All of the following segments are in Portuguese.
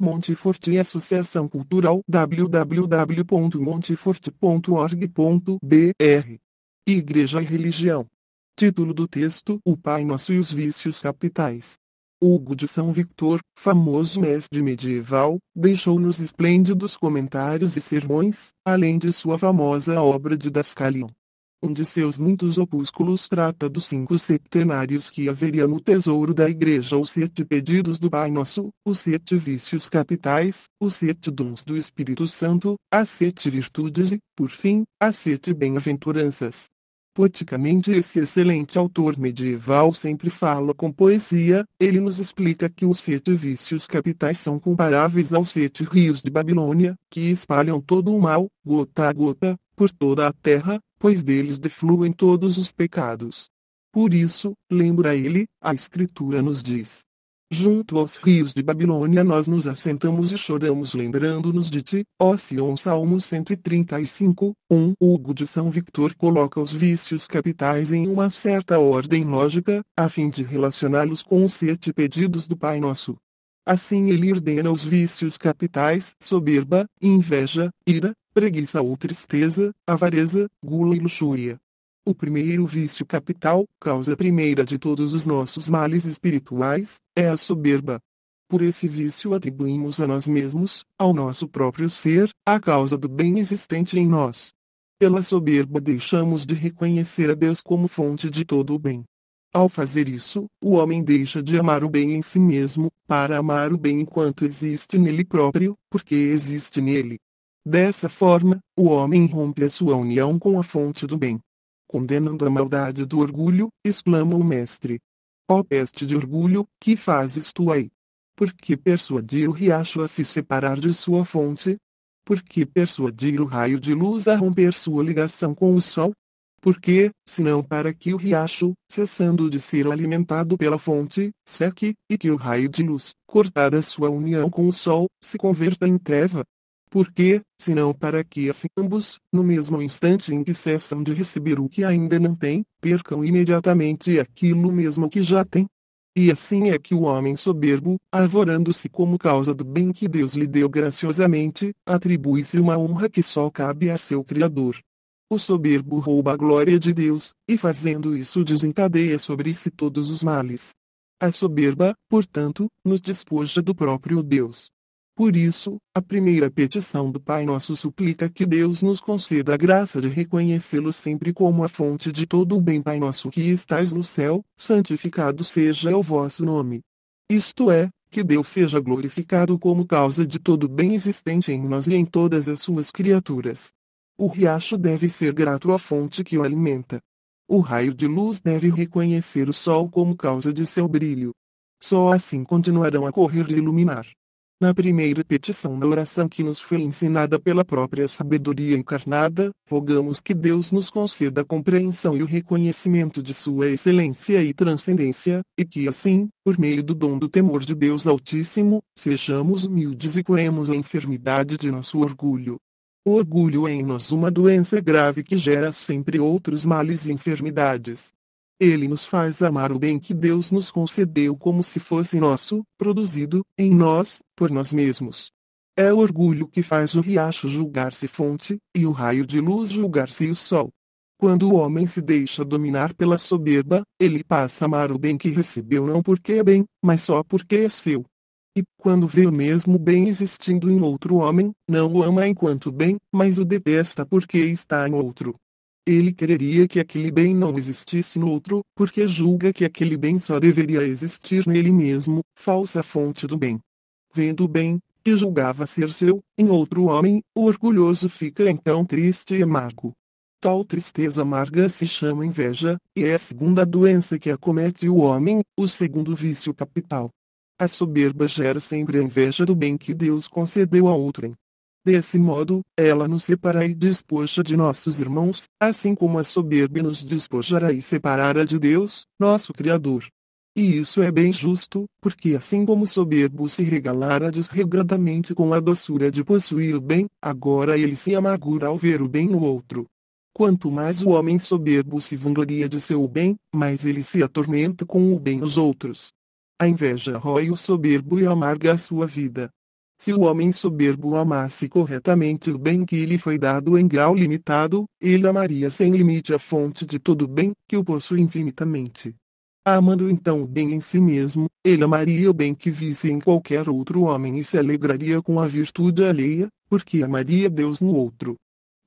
Monteforte Associação Cultural www.monteforte.org.br. Igreja e Religião. Título do texto: O Pai Nosso e os Vícios Capitais. Hugo de São Victor, famoso mestre medieval, deixou-nos esplêndidos comentários e sermões, além de sua famosa obra Didascalion. Um de seus muitos opúsculos trata dos 5 septenários que haveria no tesouro da Igreja: os 7 pedidos do Pai Nosso, os 7 vícios capitais, os 7 dons do Espírito Santo, as 7 virtudes e, por fim, as 7 bem-aventuranças. Poeticamente, esse excelente autor medieval sempre fala com poesia. Ele nos explica que os 7 vícios capitais são comparáveis aos 7 rios de Babilônia, que espalham todo o mal, gota a gota, por toda a terra, pois deles defluem todos os pecados. Por isso, lembra ele, a Escritura nos diz: junto aos rios de Babilônia nós nos assentamos e choramos lembrando-nos de ti, ó Sião. Salmo 135, 1. Hugo de São Victor coloca os vícios capitais em uma certa ordem lógica, a fim de relacioná-los com os 7 pedidos do Pai Nosso. Assim ele ordena os vícios capitais: soberba, inveja, ira, preguiça ou tristeza, avareza, gula e luxúria. O primeiro vício capital, causa primeira de todos os nossos males espirituais, é a soberba. Por esse vício atribuímos a nós mesmos, ao nosso próprio ser, a causa do bem existente em nós. Pela soberba deixamos de reconhecer a Deus como fonte de todo o bem. Ao fazer isso, o homem deixa de amar o bem em si mesmo, para amar o bem enquanto existe nele próprio, porque existe nele. Dessa forma, o homem rompe a sua união com a fonte do bem. Condenando a maldade do orgulho, exclama o mestre: ó peste de orgulho, que fazes tu aí? Por que persuadir o riacho a se separar de sua fonte? Por que persuadir o raio de luz a romper sua ligação com o sol? Por que, senão para que o riacho, cessando de ser alimentado pela fonte, seque, e que o raio de luz, cortada sua união com o sol, se converta em treva? Por que, senão para que assim ambos, no mesmo instante em que cessam de receber o que ainda não têm, percam imediatamente aquilo mesmo que já têm? E assim é que o homem soberbo, arvorando-se como causa do bem que Deus lhe deu graciosamente, atribui-se uma honra que só cabe a seu Criador. O soberbo rouba a glória de Deus, e fazendo isso desencadeia sobre si todos os males. A soberba, portanto, nos despoja do próprio Deus. Por isso, a primeira petição do Pai Nosso suplica que Deus nos conceda a graça de reconhecê-lo sempre como a fonte de todo o bem. Pai nosso que estais no céu, santificado seja o vosso nome. Isto é, que Deus seja glorificado como causa de todo o bem existente em nós e em todas as suas criaturas. O riacho deve ser grato à fonte que o alimenta. O raio de luz deve reconhecer o sol como causa de seu brilho. Só assim continuarão a correr e iluminar. Na primeira petição da oração que nos foi ensinada pela própria sabedoria encarnada, rogamos que Deus nos conceda a compreensão e o reconhecimento de sua excelência e transcendência, e que assim, por meio do dom do temor de Deus Altíssimo, sejamos humildes e curemos a enfermidade de nosso orgulho. O orgulho é em nós uma doença grave que gera sempre outros males e enfermidades. Ele nos faz amar o bem que Deus nos concedeu como se fosse nosso, produzido, em nós, por nós mesmos. É o orgulho que faz o riacho julgar-se fonte, e o raio de luz julgar-se o sol. Quando o homem se deixa dominar pela soberba, ele passa a amar o bem que recebeu não porque é bem, mas só porque é seu. E, quando vê o mesmo bem existindo em outro homem, não o ama enquanto bem, mas o detesta porque está em outro. Ele quereria que aquele bem não existisse no outro, porque julga que aquele bem só deveria existir nele mesmo, falsa fonte do bem. Vendo o bem, que julgava ser seu, em outro homem, o orgulhoso fica então triste e amargo. Tal tristeza amarga se chama inveja, e é a segunda doença que acomete o homem, o segundo vício capital. A soberba gera sempre a inveja do bem que Deus concedeu a outrem. Desse modo, ela nos separa e despoja de nossos irmãos, assim como a soberba nos despojará e separará de Deus, nosso Criador. E isso é bem justo, porque assim como o soberbo se regalara desregradamente com a doçura de possuir o bem, agora ele se amargura ao ver o bem no outro. Quanto mais o homem soberbo se vangloria de seu bem, mais ele se atormenta com o bem dos outros. A inveja rói o soberbo e amarga a sua vida. Se o homem soberbo amasse corretamente o bem que lhe foi dado em grau limitado, ele amaria sem limite a fonte de todo o bem, que o possui infinitamente. Amando então o bem em si mesmo, ele amaria o bem que visse em qualquer outro homem e se alegraria com a virtude alheia, porque amaria Deus no outro.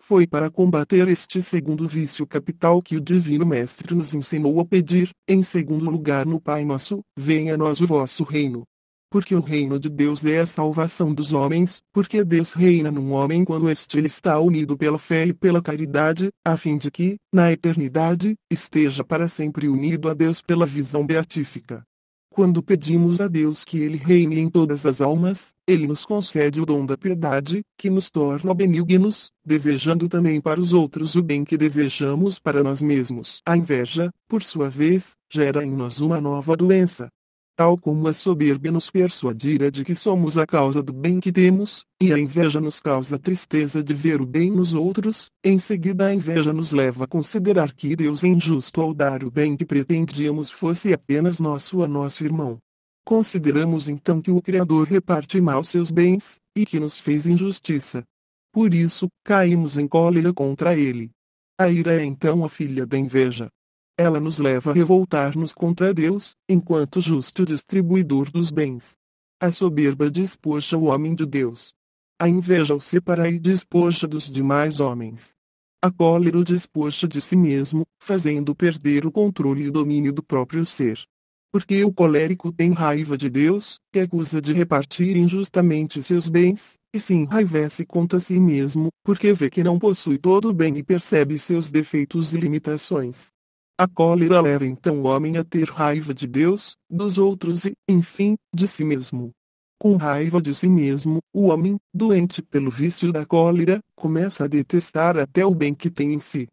Foi para combater este segundo vício capital que o Divino Mestre nos ensinou a pedir, em segundo lugar no Pai Nosso, venha a nós o vosso reino. Porque o reino de Deus é a salvação dos homens, porque Deus reina num homem quando este lhe está unido pela fé e pela caridade, a fim de que, na eternidade, esteja para sempre unido a Deus pela visão beatífica. Quando pedimos a Deus que Ele reine em todas as almas, Ele nos concede o dom da piedade, que nos torna benignos, desejando também para os outros o bem que desejamos para nós mesmos. A inveja, por sua vez, gera em nós uma nova doença. Tal como a soberba nos persuadira de que somos a causa do bem que temos, e a inveja nos causa tristeza de ver o bem nos outros, em seguida a inveja nos leva a considerar que Deus é injusto ao dar o bem que pretendíamos fosse apenas nosso a nosso irmão. Consideramos então que o Criador reparte mal seus bens, e que nos fez injustiça. Por isso, caímos em cólera contra ele. A ira é então a filha da inveja. Ela nos leva a revoltar-nos contra Deus, enquanto justo distribuidor dos bens. A soberba despoja o homem de Deus. A inveja o separa e despoja dos demais homens. A cólera o despoja de si mesmo, fazendo perder o controle e o domínio do próprio ser. Porque o colérico tem raiva de Deus, que acusa de repartir injustamente seus bens, e se enraivece contra si mesmo, porque vê que não possui todo o bem e percebe seus defeitos e limitações. A cólera leva então o homem a ter raiva de Deus, dos outros e, enfim, de si mesmo. Com raiva de si mesmo, o homem, doente pelo vício da cólera, começa a detestar até o bem que tem em si.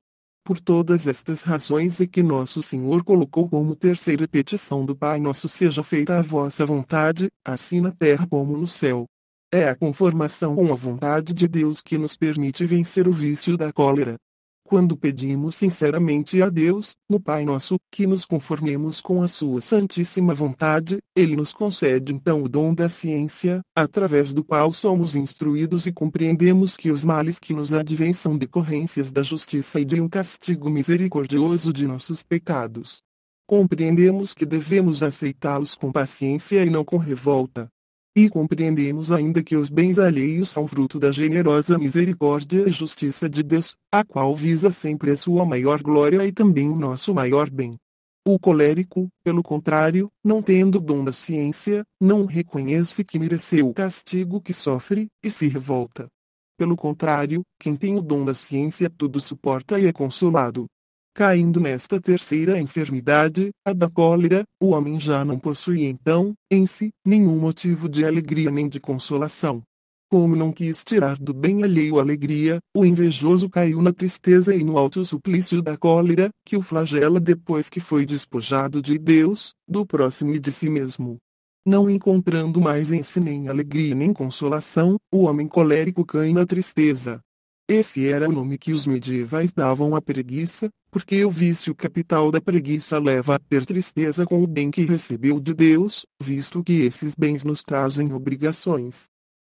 Por todas estas razões é que nosso Senhor colocou como terceira petição do Pai Nosso: seja feita a vossa vontade, assim na terra como no céu. É a conformação com a vontade de Deus que nos permite vencer o vício da cólera. Quando pedimos sinceramente a Deus, no Pai Nosso, que nos conformemos com a sua santíssima vontade, Ele nos concede então o dom da ciência, através do qual somos instruídos e compreendemos que os males que nos advêm são decorrências da justiça e de um castigo misericordioso de nossos pecados. Compreendemos que devemos aceitá-los com paciência e não com revolta. E compreendemos ainda que os bens alheios são fruto da generosa misericórdia e justiça de Deus, a qual visa sempre a sua maior glória e também o nosso maior bem. O colérico, pelo contrário, não tendo o dom da ciência, não reconhece que mereceu o castigo que sofre, e se revolta. Pelo contrário, quem tem o dom da ciência tudo suporta e é consolado. Caindo nesta terceira enfermidade, a da cólera, o homem já não possui então, em si, nenhum motivo de alegria nem de consolação. Como não quis tirar do bem alheio a alegria, o invejoso caiu na tristeza e no alto suplício da cólera, que o flagela depois que foi despojado de Deus, do próximo e de si mesmo. Não encontrando mais em si nem alegria nem consolação, o homem colérico cai na tristeza. Esse era o nome que os medievais davam à preguiça, porque o vício capital da preguiça leva a ter tristeza com o bem que recebeu de Deus, visto que esses bens nos trazem obrigações.